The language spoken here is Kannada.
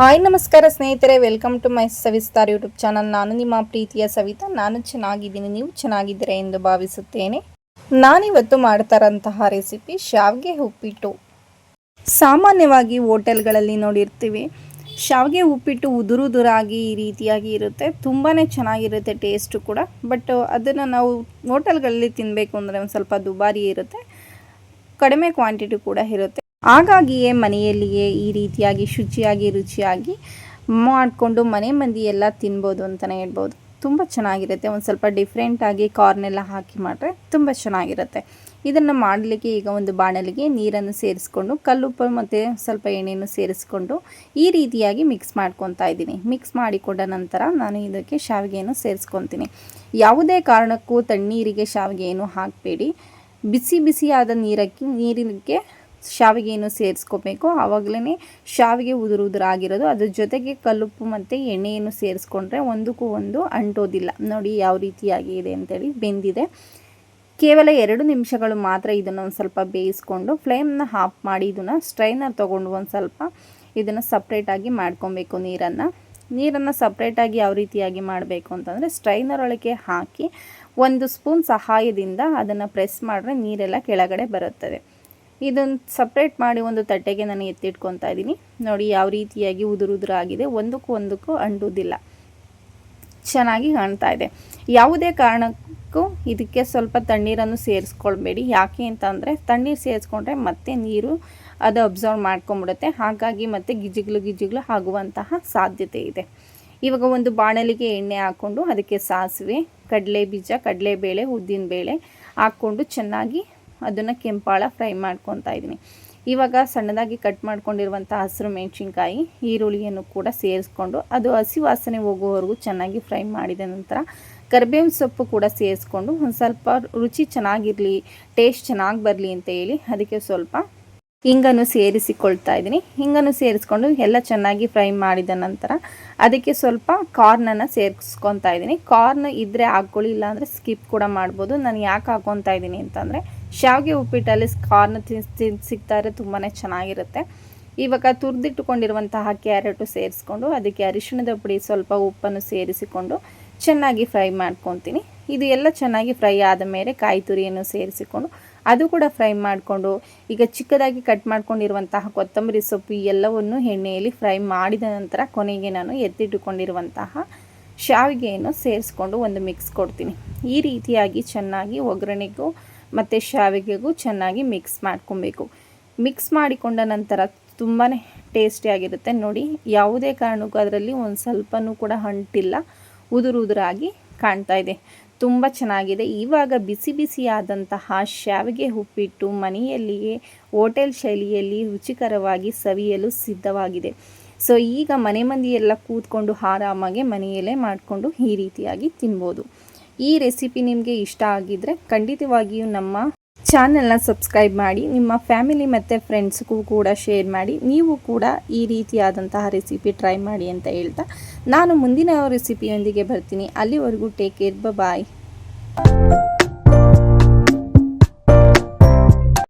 ಹಾಯ್ ನಮಸ್ಕಾರ ಸ್ನೇಹಿತರೆ, welcome to my Savistar YouTube channel. ನಾನು ನಿಮ್ಮ ಪ್ರೀತಿಯ ಸವಿತಾ. ನಾನು ಚೆನ್ನಾಗಿದ್ದೀನಿ, ನೀವು ಚೆನ್ನಾಗಿದ್ದೀರಾ ಎಂದು ಭಾವಿಸುತ್ತೇನೆ. ನಾನಿವತ್ತು ಮಾಡ್ತಾರಂತಹ ರೆಸಿಪಿ ಶಾವಿಗೆ ಉಪ್ಪಿಟ್ಟು. ಸಾಮಾನ್ಯವಾಗಿ ಹೋಟೆಲ್ಗಳಲ್ಲಿ ನೋಡಿರ್ತೀವಿ, ಶಾವಿಗೆ ಉಪ್ಪಿಟ್ಟು ಉದುರಾಗಿ ಈ ರೀತಿಯಾಗಿ ಇರುತ್ತೆ. ತುಂಬಾ ಚೆನ್ನಾಗಿರುತ್ತೆ ಟೇಸ್ಟು ಕೂಡ. ಬಟ್ ಅದನ್ನು ನಾವು ಹೋಟೆಲ್ಗಳಲ್ಲಿ ತಿನ್ನಬೇಕು ಅಂದರೆ ಒಂದು ಸ್ವಲ್ಪ ದುಬಾರಿ ಇರುತ್ತೆ, ಕಡಿಮೆ ಕ್ವಾಂಟಿಟಿ ಕೂಡ ಇರುತ್ತೆ. ಹಾಗಾಗಿಯೇ ಮನೆಯಲ್ಲಿಯೇ ಈ ರೀತಿಯಾಗಿ ಶುಚಿಯಾಗಿ ರುಚಿಯಾಗಿ ಮಾಡಿಕೊಂಡು ಮನೆ ಮಂದಿ ಎಲ್ಲ ತಿನ್ಬೋದು ಅಂತಲೇ ಹೇಳ್ಬೋದು. ತುಂಬ ಚೆನ್ನಾಗಿರುತ್ತೆ. ಒಂದು ಸ್ವಲ್ಪ ಡಿಫ್ರೆಂಟಾಗಿ ಕಾರ್ನೆಲ್ಲ ಹಾಕಿ ಮಾಡಿದ್ರೆ ತುಂಬ ಚೆನ್ನಾಗಿರುತ್ತೆ. ಇದನ್ನು ಮಾಡಲಿಕ್ಕೆ ಈಗ ಒಂದು ಬಾಣಲಿಗೆ ನೀರನ್ನು ಸೇರಿಸ್ಕೊಂಡು ಕಲ್ಲುಪ್ಪು ಮತ್ತು ಸ್ವಲ್ಪ ಎಣ್ಣೆಯನ್ನು ಸೇರಿಸ್ಕೊಂಡು ಈ ರೀತಿಯಾಗಿ ಮಿಕ್ಸ್ ಮಾಡ್ಕೊತಾ ಇದ್ದೀನಿ. ಮಿಕ್ಸ್ ಮಾಡಿಕೊಂಡ ನಂತರ ನಾನು ಇದಕ್ಕೆ ಶಾವಿಗೆಯನ್ನು ಸೇರಿಸ್ಕೊತೀನಿ. ಯಾವುದೇ ಕಾರಣಕ್ಕೂ ತಣ್ಣೀರಿಗೆ ಶಾವಿಗೆಯನ್ನು ಹಾಕಬೇಡಿ. ಬಿಸಿಯಾದ ನೀರಿಗೆ ಶಾವಿಗೆಯನ್ನು ಸೇರಿಸ್ಕೋಬೇಕು. ಆವಾಗಲೇ ಶಾವಿಗೆ ಉದುರಾಗಿರೋದು. ಅದ್ರ ಜೊತೆಗೆ ಕಲ್ಲುಪ್ಪು ಮತ್ತು ಎಣ್ಣೆಯನ್ನು ಸೇರಿಸ್ಕೊಂಡ್ರೆ ಒಂದಕ್ಕೂ ಒಂದು ಅಂಟೋದಿಲ್ಲ. ನೋಡಿ ಯಾವ ರೀತಿಯಾಗಿ ಇದೆ ಅಂತೇಳಿ. ಬೆಂದಿದೆ. ಕೇವಲ 2 ನಿಮಿಷಗಳು ಮಾತ್ರ ಇದನ್ನು ಒಂದು ಸ್ವಲ್ಪ ಬೇಯಿಸ್ಕೊಂಡು ಫ್ಲೇಮ್ನ ಆಫ್ ಮಾಡಿ ಇದನ್ನು ಸ್ಟ್ರೈನರ್ ತೊಗೊಂಡು ಒಂದು ಸ್ವಲ್ಪ ಇದನ್ನು ಸಪ್ರೇಟಾಗಿ ಮಾಡ್ಕೊಬೇಕು. ನೀರನ್ನು ಸಪ್ರೇಟಾಗಿ ಯಾವ ರೀತಿಯಾಗಿ ಮಾಡಬೇಕು ಅಂತಂದರೆ, ಸ್ಟ್ರೈನರ್ ಒಳಗೆ ಹಾಕಿ 1 ಸ್ಪೂನ್ ಸಹಾಯದಿಂದ ಅದನ್ನು ಪ್ರೆಸ್ ಮಾಡಿದ್ರೆ ನೀರೆಲ್ಲ ಕೆಳಗಡೆ ಬರುತ್ತದೆ. ಇದನ್ನು ಸಪ್ರೇಟ್ ಮಾಡಿ ಒಂದು ತಟ್ಟೆಗೆ ನಾನು ಎತ್ತಿಟ್ಕೊತಾ ಇದ್ದೀನಿ. ನೋಡಿ ಯಾವ ರೀತಿಯಾಗಿ ಉದುರಾಗಿದೆ, ಒಂದಕ್ಕೂ ಅಂಟುವುದಿಲ್ಲ, ಚೆನ್ನಾಗಿ ಕಾಣ್ತಾ ಇದೆ. ಯಾವುದೇ ಕಾರಣಕ್ಕೂ ಇದಕ್ಕೆ ಸ್ವಲ್ಪ ತಣ್ಣೀರನ್ನು ಸೇರಿಸ್ಕೊಳ್ಬೇಡಿ. ಯಾಕೆ ಅಂತಂದರೆ ತಣ್ಣೀರು ಸೇರಿಸ್ಕೊಂಡ್ರೆ ಮತ್ತೆ ನೀರು ಅದು ಅಬ್ಸರ್ವ್ ಮಾಡ್ಕೊಂಬಿಡುತ್ತೆ. ಹಾಗಾಗಿ ಮತ್ತೆ ಗಿಜಿಗ್ಲು ಆಗುವಂತಹ ಸಾಧ್ಯತೆ ಇದೆ. ಇವಾಗ ಒಂದು ಬಾಣಲಿಗೆ ಎಣ್ಣೆ ಹಾಕ್ಕೊಂಡು ಅದಕ್ಕೆ ಸಾಸಿವೆ, ಕಡಲೆಬೀಜ, ಕಡಲೆಬೇಳೆ, ಉದ್ದಿನಬೇಳೆ ಹಾಕ್ಕೊಂಡು ಚೆನ್ನಾಗಿ ಅದನ್ನು ಕೆಂಪಾಳ ಫ್ರೈ ಮಾಡ್ಕೊತಾ ಇದ್ದೀನಿ. ಇವಾಗ ಸಣ್ಣದಾಗಿ ಕಟ್ ಮಾಡ್ಕೊಂಡಿರುವಂಥ ಹಸಿರು ಮೆಣಸಿನ್ಕಾಯಿ, ಈರುಳ್ಳಿಯನ್ನು ಕೂಡ ಸೇರಿಸ್ಕೊಂಡು ಅದು ಹಸಿ ವಾಸನೆ ಹೋಗುವವರೆಗೂ ಚೆನ್ನಾಗಿ ಫ್ರೈ ಮಾಡಿದ ನಂತರ ಕರಿಬೇವಿನ ಸೊಪ್ಪು ಕೂಡ ಸೇರಿಸ್ಕೊಂಡು ಒಂದು ಸ್ವಲ್ಪ ರುಚಿ ಚೆನ್ನಾಗಿರಲಿ, ಟೇಸ್ಟ್ ಚೆನ್ನಾಗಿ ಬರಲಿ ಅಂತ ಹೇಳಿ ಅದಕ್ಕೆ ಸ್ವಲ್ಪ ಹಿಂಗನ್ನು ಸೇರಿಸಿಕೊಳ್ತಾ ಇದ್ದೀನಿ. ಹಿಂಗನ್ನು ಸೇರಿಸ್ಕೊಂಡು ಎಲ್ಲ ಚೆನ್ನಾಗಿ ಫ್ರೈ ಮಾಡಿದ ನಂತರ ಅದಕ್ಕೆ ಸ್ವಲ್ಪ ಕಾರ್ನನ್ನು ಸೇರಿಸ್ಕೊತಾ ಇದ್ದೀನಿ. ಕಾರ್ನ್ ಇದ್ದರೆ ಹಾಕ್ಕೊಳ್ಳಿ, ಇಲ್ಲಾಂದರೆ ಸ್ಕಿಪ್ ಕೂಡ ಮಾಡ್ಬೋದು. ನಾನು ಯಾಕೆ ಹಾಕ್ಕೊತಾ ಇದ್ದೀನಿ ಅಂತಂದರೆ, ಶಾವಿಗೆ ಉಪ್ಪಿಟ್ಟಲ್ಲಿ ಕಾರ್ನ್ ಸಿಗ್ತಾರೆ, ತುಂಬಾ ಚೆನ್ನಾಗಿರುತ್ತೆ. ಇವಾಗ ತುರಿದಿಟ್ಟುಕೊಂಡಿರುವಂತಹ ಕ್ಯಾರೆಟು ಸೇರಿಸ್ಕೊಂಡು ಅದಕ್ಕೆ ಅರಿಶಿಣದ ಪುಡಿ, ಸ್ವಲ್ಪ ಉಪ್ಪನ್ನು ಸೇರಿಸಿಕೊಂಡು ಚೆನ್ನಾಗಿ ಫ್ರೈ ಮಾಡ್ಕೊತೀನಿ. ಇದು ಎಲ್ಲ ಚೆನ್ನಾಗಿ ಫ್ರೈ ಆದ ಮೇಲೆ ಕಾಯಿ ತುರಿಯನ್ನು ಸೇರಿಸಿಕೊಂಡು ಅದು ಕೂಡ ಫ್ರೈ ಮಾಡಿಕೊಂಡು ಈಗ ಚಿಕ್ಕದಾಗಿ ಕಟ್ ಮಾಡ್ಕೊಂಡಿರುವಂತಹ ಕೊತ್ತಂಬರಿ ಸೊಪ್ಪು ಎಲ್ಲವನ್ನು ಎಣ್ಣೆಯಲ್ಲಿ ಫ್ರೈ ಮಾಡಿದ ನಂತರ ಕೊನೆಗೆ ನಾನು ಎತ್ತಿಟ್ಟುಕೊಂಡಿರುವಂತಹ ಶಾವಿಗೆಯನ್ನು ಸೇರಿಸ್ಕೊಂಡು ಒಂದು ಮಿಕ್ಸ್ ಕೊಡ್ತೀನಿ. ಈ ರೀತಿಯಾಗಿ ಚೆನ್ನಾಗಿ ಒಗ್ಗರಣೆಗೂ ಮತ್ತು ಶಾವಿಗೆಗೂ ಚೆನ್ನಾಗಿ ಮಿಕ್ಸ್ ಮಾಡ್ಕೊಬೇಕು. ಮಿಕ್ಸ್ ಮಾಡಿಕೊಂಡ ನಂತರ ತುಂಬಾ ಟೇಸ್ಟಿಯಾಗಿರುತ್ತೆ. ನೋಡಿ ಯಾವುದೇ ಕಾರಣಕ್ಕೂ ಅದರಲ್ಲಿ ಒಂದು ಸ್ವಲ್ಪನೂ ಕೂಡ ಅಂಟಿಲ್ಲ, ಉದುರಾಗಿ ಕಾಣ್ತಾ ಇದೆ. ತುಂಬ ಚೆನ್ನಾಗಿದೆ. ಇವಾಗ ಬಿಸಿಯಾದಂತಹ ಶಾವಿಗೆ ಉಪ್ಪಿಟ್ಟು ಮನೆಯಲ್ಲಿಯೇ ಹೋಟೆಲ್ ಶೈಲಿಯಲ್ಲಿ ರುಚಿಕರವಾಗಿ ಸವಿಯಲು ಸಿದ್ಧವಾಗಿದೆ. ಸೊ ಈಗ ಮನೆ ಮಂದಿ ಎಲ್ಲ ಕೂತ್ಕೊಂಡು ಆರಾಮಾಗಿ ಮನೆಯಲ್ಲೇ ಮಾಡಿಕೊಂಡು ಈ ರೀತಿಯಾಗಿ ತಿನ್ಬೋದು. ಈ ರೆಸಿಪಿ ನಿಮಗೆ ಇಷ್ಟ ಆಗಿದ್ದರೆ ಖಂಡಿತವಾಗಿಯೂ ನಮ್ಮ ಚಾನೆಲ್ನ ಸಬ್ಸ್ಕ್ರೈಬ್ ಮಾಡಿ, ನಿಮ್ಮ ಫ್ಯಾಮಿಲಿ ಮತ್ತು ಫ್ರೆಂಡ್ಸ್ಗೂ ಕೂಡ ಶೇರ್ ಮಾಡಿ. ನೀವು ಕೂಡ ಈ ರೀತಿಯಾದಂತಹ ರೆಸಿಪಿ ಟ್ರೈ ಮಾಡಿ ಅಂತ ಹೇಳ್ತಾ ನಾನು ಮುಂದಿನ ರೆಸಿಪಿಯೊಂದಿಗೆ ಬರ್ತೀನಿ. ಅಲ್ಲಿವರೆಗೂ ಟೇಕ್ ಕೇರ್, ಬಾಯ್.